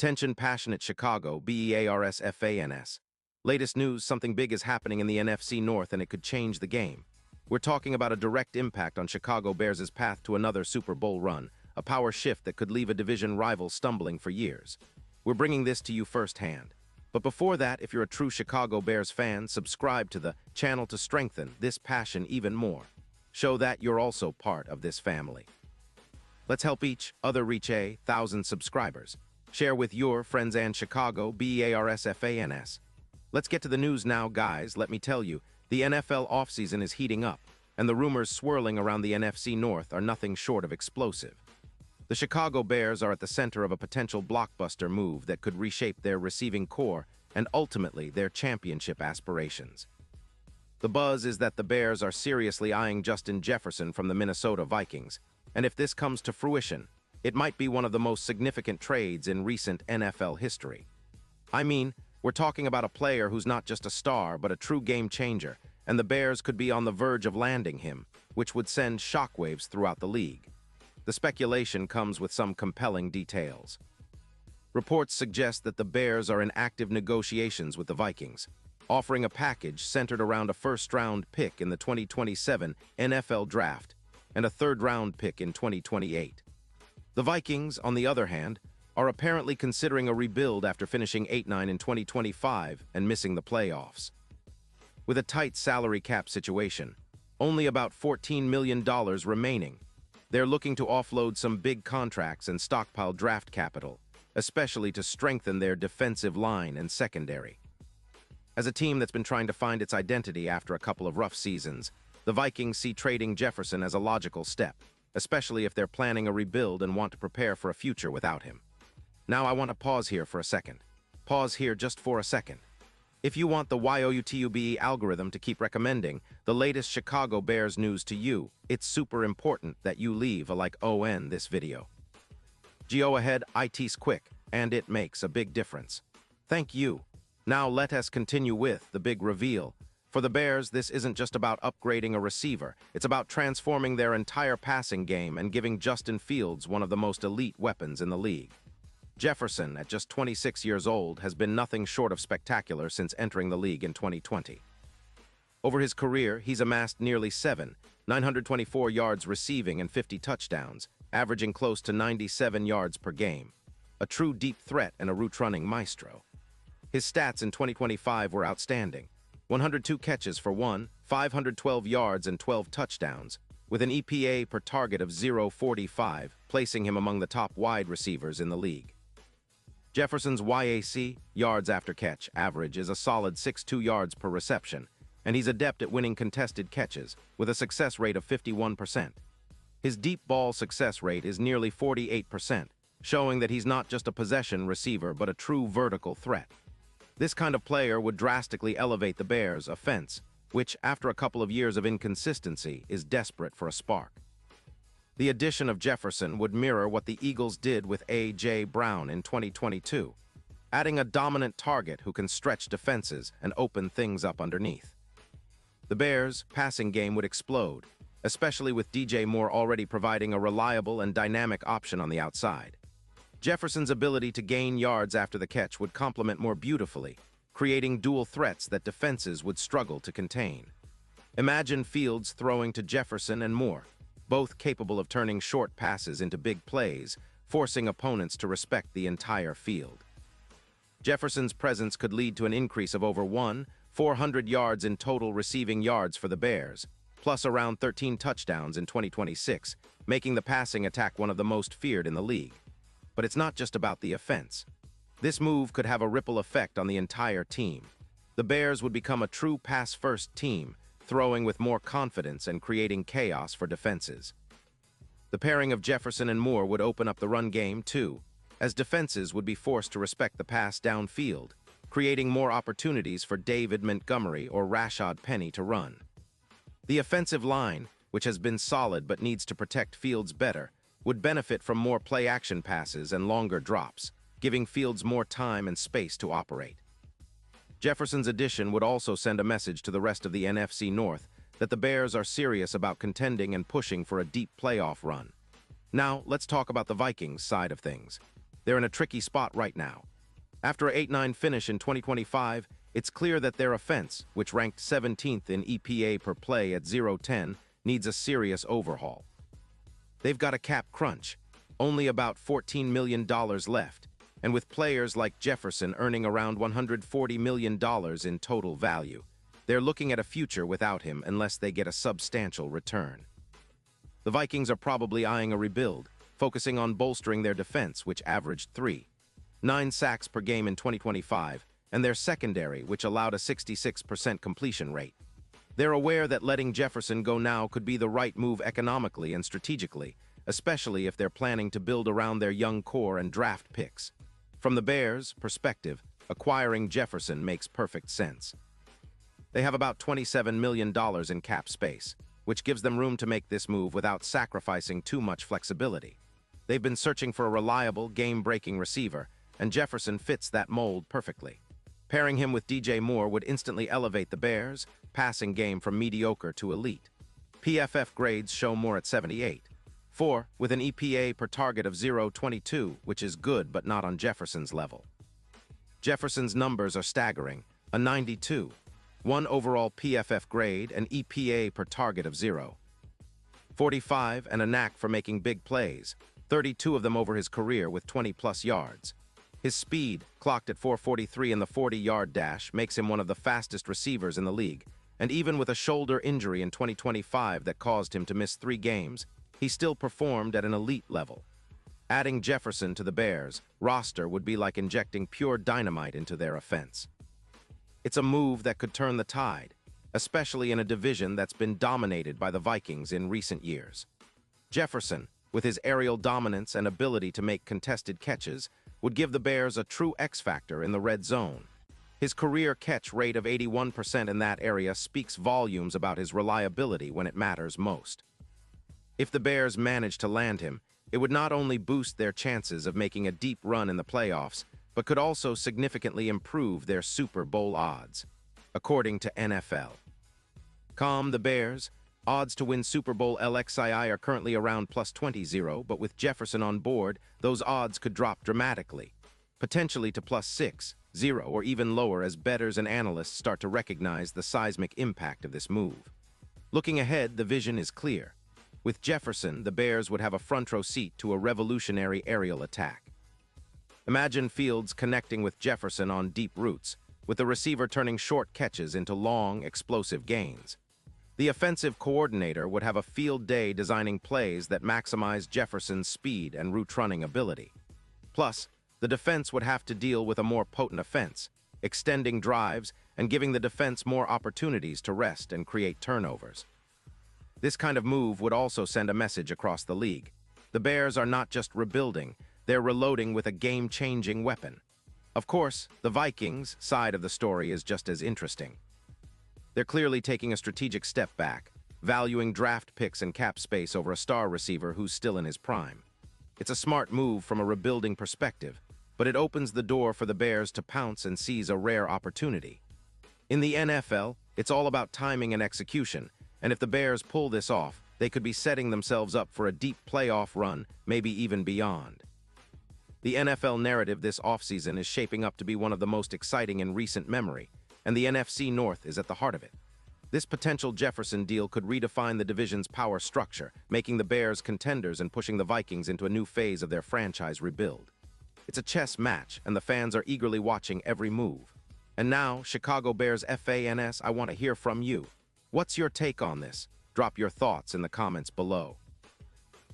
Attention passionate Chicago, Bears fans. Latest news, something big is happening in the NFC North and it could change the game. We're talking about a direct impact on Chicago Bears' path to another Super Bowl run, a power shift that could leave a division rival stumbling for years. We're bringing this to you firsthand. But before that, if you're a true Chicago Bears fan, subscribe to the channel to strengthen this passion even more. Show that you're also part of this family. Let's help each other reach 1,000 subscribers. Share with your friends and Chicago Bears fans. Let's get to the news now, guys. Let me tell you, the NFL offseason is heating up, and the rumors swirling around the NFC North are nothing short of explosive. The Chicago Bears are at the center of a potential blockbuster move that could reshape their receiving core and ultimately their championship aspirations. The buzz is that the Bears are seriously eyeing Justin Jefferson from the Minnesota Vikings, and if this comes to fruition, it might be one of the most significant trades in recent NFL history. I mean, we're talking about a player who's not just a star, but a true game changer, and the Bears could be on the verge of landing him, which would send shockwaves throughout the league. The speculation comes with some compelling details. Reports suggest that the Bears are in active negotiations with the Vikings, offering a package centered around a first-round pick in the 2027 NFL Draft and a third-round pick in 2028. The Vikings, on the other hand, are apparently considering a rebuild after finishing 8-9 in 2025 and missing the playoffs. With a tight salary cap situation, only about $14 million remaining, they're looking to offload some big contracts and stockpile draft capital, especially to strengthen their defensive line and secondary. As a team that's been trying to find its identity after a couple of rough seasons, the Vikings see trading Jefferson as a logical step, especially if they're planning a rebuild and want to prepare for a future without him. Now I want to pause here for a second. Pause here just for a second. If you want the YouTube algorithm to keep recommending the latest Chicago Bears news to you, it's super important that you leave a like on this video. Go ahead, it's quick, and it makes a big difference. Thank you. Now let us continue with the big reveal. For the Bears, this isn't just about upgrading a receiver. It's about transforming their entire passing game and giving Justin Fields one of the most elite weapons in the league. Jefferson, at just 26 years old, has been nothing short of spectacular since entering the league in 2020. Over his career, he's amassed nearly 924 yards receiving and 50 touchdowns, averaging close to 97 yards per game. A true deep threat and a route-running maestro. His stats in 2025 were outstanding. 102 catches for 512 yards and 12 touchdowns, with an EPA per target of 0.45, placing him among the top wide receivers in the league. Jefferson's YAC, yards after catch, average is a solid 6.2 yards per reception, and he's adept at winning contested catches, with a success rate of 51%. His deep ball success rate is nearly 48%, showing that he's not just a possession receiver but a true vertical threat. This kind of player would drastically elevate the Bears' offense, which, after a couple of years of inconsistency, is desperate for a spark. The addition of Jefferson would mirror what the Eagles did with A.J. Brown in 2022, adding a dominant target who can stretch defenses and open things up underneath. The Bears' passing game would explode, especially with DJ Moore already providing a reliable and dynamic option on the outside. Jefferson's ability to gain yards after the catch would complement more beautifully, creating dual threats that defenses would struggle to contain. Imagine Fields throwing to Jefferson and Moore, both capable of turning short passes into big plays, forcing opponents to respect the entire field. Jefferson's presence could lead to an increase of over 400 yards in total receiving yards for the Bears, plus around 13 touchdowns in 2026, making the passing attack one of the most feared in the league. But it's not just about the offense. This move could have a ripple effect on the entire team. The Bears would become a true pass-first team, throwing with more confidence and creating chaos for defenses. The pairing of Jefferson and Moore would open up the run game, too, as defenses would be forced to respect the pass downfield, creating more opportunities for David Montgomery or Rashad Penny to run. The offensive line, which has been solid but needs to protect Fields better, would benefit from more play-action passes and longer drops, giving Fields more time and space to operate. Jefferson's addition would also send a message to the rest of the NFC North that the Bears are serious about contending and pushing for a deep playoff run. Now, let's talk about the Vikings side of things. They're in a tricky spot right now. After an 8-9 finish in 2025, it's clear that their offense, which ranked 17th in EPA per play at 0.10, needs a serious overhaul. They've got a cap crunch, only about $14 million left, and with players like Jefferson earning around $140 million in total value, they're looking at a future without him unless they get a substantial return. The Vikings are probably eyeing a rebuild, focusing on bolstering their defense, which averaged 3.9 sacks per game in 2025, and their secondary, which allowed a 66% completion rate. They're aware that letting Jefferson go now could be the right move economically and strategically, especially if they're planning to build around their young core and draft picks. From the Bears' perspective, acquiring Jefferson makes perfect sense. They have about $27 million in cap space, which gives them room to make this move without sacrificing too much flexibility. They've been searching for a reliable, game-breaking receiver, and Jefferson fits that mold perfectly. Pairing him with DJ Moore would instantly elevate the Bears' passing game from mediocre to elite. PFF grades show Moore at 78.4, with an EPA per target of 0.22, which is good but not on Jefferson's level. Jefferson's numbers are staggering, a 92, 1 overall PFF grade, an EPA per target of 0.45, and a knack for making big plays, 32 of them over his career with 20-plus yards. His speed, clocked at 4.43 in the 40-yard dash, makes him one of the fastest receivers in the league, and even with a shoulder injury in 2025 that caused him to miss 3 games, he still performed at an elite level. Adding Jefferson to the Bears' roster would be like injecting pure dynamite into their offense. It's a move that could turn the tide, especially in a division that's been dominated by the Vikings in recent years. Jefferson, with his aerial dominance and ability to make contested catches, would give the Bears a true X-factor in the red zone. His career catch rate of 81% in that area speaks volumes about his reliability when it matters most. If the Bears manage to land him, it would not only boost their chances of making a deep run in the playoffs, but could also significantly improve their Super Bowl odds, according to NFL.com. The Bears' odds to win Super Bowl LXII are currently around plus 20, but with Jefferson on board, those odds could drop dramatically, potentially to plus 6-0 or even lower as bettors and analysts start to recognize the seismic impact of this move. Looking ahead, the vision is clear. With Jefferson, the Bears would have a front-row seat to a revolutionary aerial attack. Imagine Fields connecting with Jefferson on deep routes, with the receiver turning short catches into long, explosive gains. The offensive coordinator would have a field day designing plays that maximize Jefferson's speed and route-running ability. Plus, the defense would have to deal with a more potent offense, extending drives and giving the defense more opportunities to rest and create turnovers. This kind of move would also send a message across the league. The Bears are not just rebuilding, they're reloading with a game-changing weapon. Of course, the Vikings' side of the story is just as interesting. They're clearly taking a strategic step back, valuing draft picks and cap space over a star receiver who's still in his prime. It's a smart move from a rebuilding perspective, but it opens the door for the Bears to pounce and seize a rare opportunity. In the NFL, it's all about timing and execution, and if the Bears pull this off, they could be setting themselves up for a deep playoff run, maybe even beyond. The NFL narrative this offseason is shaping up to be one of the most exciting in recent memory, and the NFC North is at the heart of it. This potential Jefferson deal could redefine the division's power structure, making the Bears contenders and pushing the Vikings into a new phase of their franchise rebuild. It's a chess match, and the fans are eagerly watching every move. And now, Chicago Bears fans, I want to hear from you. What's your take on this? Drop your thoughts in the comments below.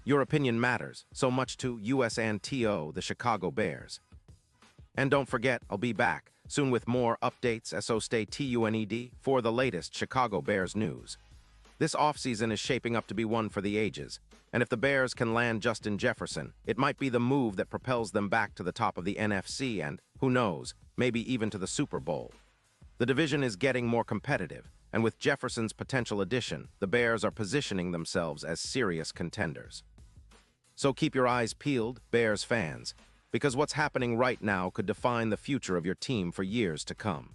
Your opinion matters so much to US and TO, the Chicago Bears. And don't forget, I'll be back soon with more updates, so stay tuned for the latest Chicago Bears news. This offseason is shaping up to be one for the ages, and if the Bears can land Justin Jefferson, it might be the move that propels them back to the top of the NFC and, who knows, maybe even to the Super Bowl. The division is getting more competitive, and with Jefferson's potential addition, the Bears are positioning themselves as serious contenders. So keep your eyes peeled, Bears fans, because what's happening right now could define the future of your team for years to come.